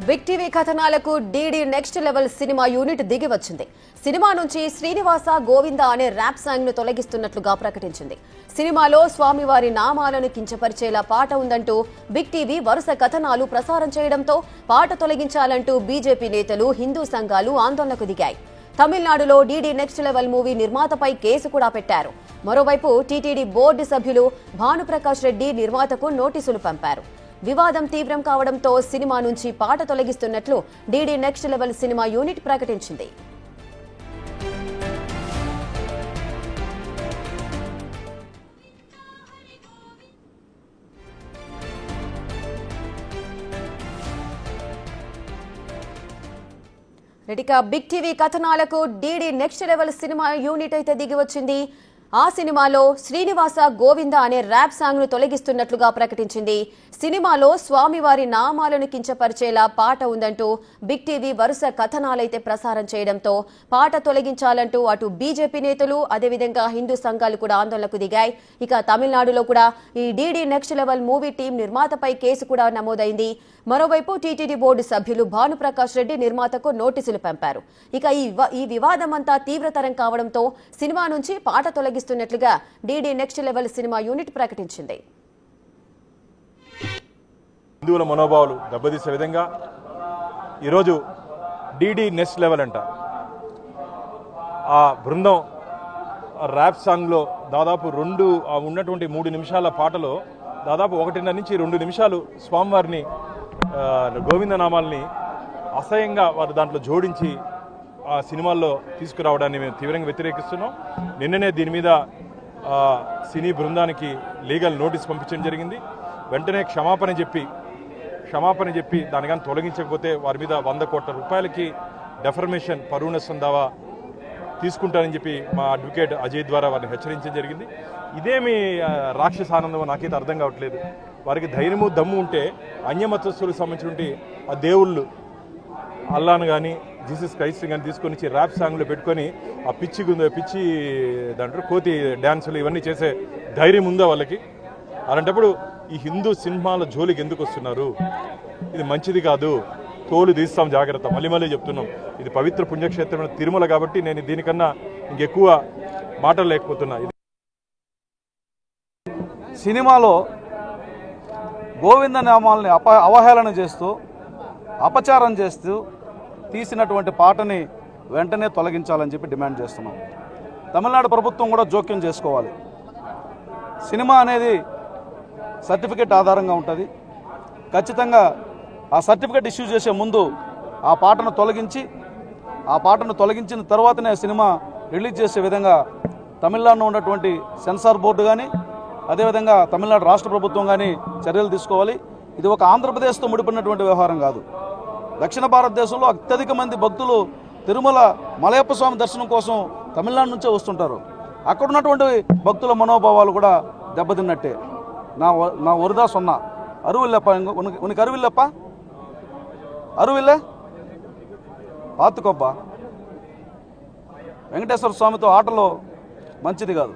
Big TV కథనాలకు DD next level cinema unit దిగి వచ్చింది. సినిమా నుంచి శ్రీనివాస గోవింద అనే ర్యాప్ సాంగ్ ను తొలగిస్తున్నట్లుగా ప్రకటించింది. సినిమాలో స్వామివారి నామాలను కించపరిచేలా పాట ఉందంటూ బిగ్ టీవీ వరుస కథనాలు ప్రసారం చేయడంతో పాట తొలగించాలంటూ బీజేపీ నేతలు, హిందూ సంఘాలు ఆందోళనకు దిగాయి. తమిళనాడులో డీడీ నెక్స్ట్ లెవెల్ మూవీ నిర్మాతపై కేసు కూడా పెట్టారు. మరోవైపు టీటీడీ బోర్డు సభ్యులు భానుప్రకాష్ రెడ్డి నిర్మాతకు నోటీసులు పంపారు. వివాదం తీవ్రం కావడంతో సినిమా నుంచి పాట తొలగిస్తున్నట్లు DD next level cinema unit ప్రకటించింది. బిగ్ టీవీ కథనాలకు DD next level cinema unit అయితే దిగి వచ్చింది. ఆ సినిమాలో శ్రీనివాస గోవింద అనే ర్యాప్ సాంగ్ ను తొలగిస్తున్నట్లుగా ప్రకటించింది. సినిమాలో స్వామివారి నామాలను కించపరిచేలా పాట ఉందంటూ బిగ్ టీవీ వరుస కథనాలైతే ప్రసారం చేయడంతో పాట తొలగించాలంటూ అటు బీజేపీ నేతలు, అదేవిధంగా హిందూ సంఘాలు కూడా ఆందోళనకు దిగాయి. ఇక తమిళనాడులో కూడా ఈ DD next level movie team నిర్మాతపై కేసు కూడా నమోదైంది. మరోవైపు టీటీడీ బోర్డు సభ్యులు భానుప్రకాష్ రెడ్డి నిర్మాతకు నోటీసులు పంపారు. ఇక ఈ వివాదమంతా తీవ్రతరం కావడంతో సినిమా నుంచి పాట తొలగిస్తున్నట్లుగా DD next level cinema unit ప్రకటించింది. హిందువుల మనోభావాలు దెబ్బతీసే విధంగా ఈరోజు డీడీ నెక్స్ట్ లెవెల్ అంట ఆ బృందం ర్యాప్ సాంగ్లో దాదాపు ఉన్నటువంటి 3 నిమిషాల పాటలో దాదాపు 1.5 నుంచి 2 నిమిషాలు స్వామివారిని గోవిందనామాల్ని అసహ్యంగా వారు దాంట్లో జోడించి ఆ సినిమాల్లో తీసుకురావడాన్ని మేము తీవ్రంగా వ్యతిరేకిస్తున్నాం. నిన్ననే దీని మీద సినీ బృందానికి లీగల్ నోటీస్ పంపించడం జరిగింది. వెంటనే క్షమాపణ చెప్పి దాని కానీ తొలగించకపోతే వారి మీద 100 కోట్ల రూపాయలకి డెఫర్మేషన్ పరువు నష్టం దావా తీసుకుంటారని చెప్పి మా అడ్వకేట్ అజయ్ ద్వారా వారిని హెచ్చరించడం జరిగింది. ఇదేమి రాక్షస ఆనందమో నాకైతే అర్థం కావట్లేదు. వారికి ధైర్యము దమ్ము ఉంటే అన్యమతస్తులకు సంబంధించినటువంటి ఆ దేవుళ్ళు అల్లాను కానీ జీసస్ క్రైస్ట్ కానీ తీసుకొని వచ్చి ర్యాప్ సాంగ్లో పెట్టుకొని ఆ పిచ్చి దాంట్లో కోతి డ్యాన్సులు ఇవన్నీ చేసే ధైర్యం ఉందా వాళ్ళకి? అలాంటప్పుడు ఈ హిందూ సినిమాల జోలికి ఎందుకు వస్తున్నారు? ఇది మంచిది కాదు. తోలు తీస్తాం, జాగ్రత్త. మళ్ళీ చెప్తున్నాం, ఇది పవిత్ర పుణ్యక్షేత్రమైన తిరుమల కాబట్టి నేను దీనికన్నా ఇంకెక్కువ మాటలు లేకపోతున్నా. సినిమాలో గోవింద నామాలని అవహేళన చేస్తూ అపచారం చేస్తూ తీసినటువంటి పాటని వెంటనే తొలగించాలని చెప్పి డిమాండ్ చేస్తున్నాం. తమిళనాడు ప్రభుత్వం కూడా జోక్యం చేసుకోవాలి. సినిమా అనేది సర్టిఫికెట్ ఆధారంగా ఉంటుంది. ఖచ్చితంగా ఆ సర్టిఫికెట్ ఇష్యూ చేసే ముందు ఆ పాటను తొలగించిన తర్వాతనే సినిమా రిలీజ్ చేసే విధంగా తమిళనాడులో ఉన్నటువంటి సెన్సార్ బోర్డు కానీ అదేవిధంగా తమిళనాడు రాష్ట్ర ప్రభుత్వం కానీ చర్యలు తీసుకోవాలి. ఇది ఒక ఆంధ్రప్రదేశ్తో ముడిపడినటువంటి వ్యవహారం కాదు. దక్షిణ భారతదేశంలో అత్యధిక మంది భక్తులు తిరుమల మలయప్ప స్వామి దర్శనం కోసం తమిళనాడు నుంచే వస్తుంటారు. అక్కడ ఉన్నటువంటి భక్తుల మనోభావాలు కూడా దెబ్బతిన్నట్టే. నా ఒరిదా సొన్నా అరువిల్లప్ప ఉనికి అరువిల్లప్ప అరువిల్లే పాతుకొబ్బ వెంకటేశ్వర స్వామితో ఆటలో మంచిది కాదు.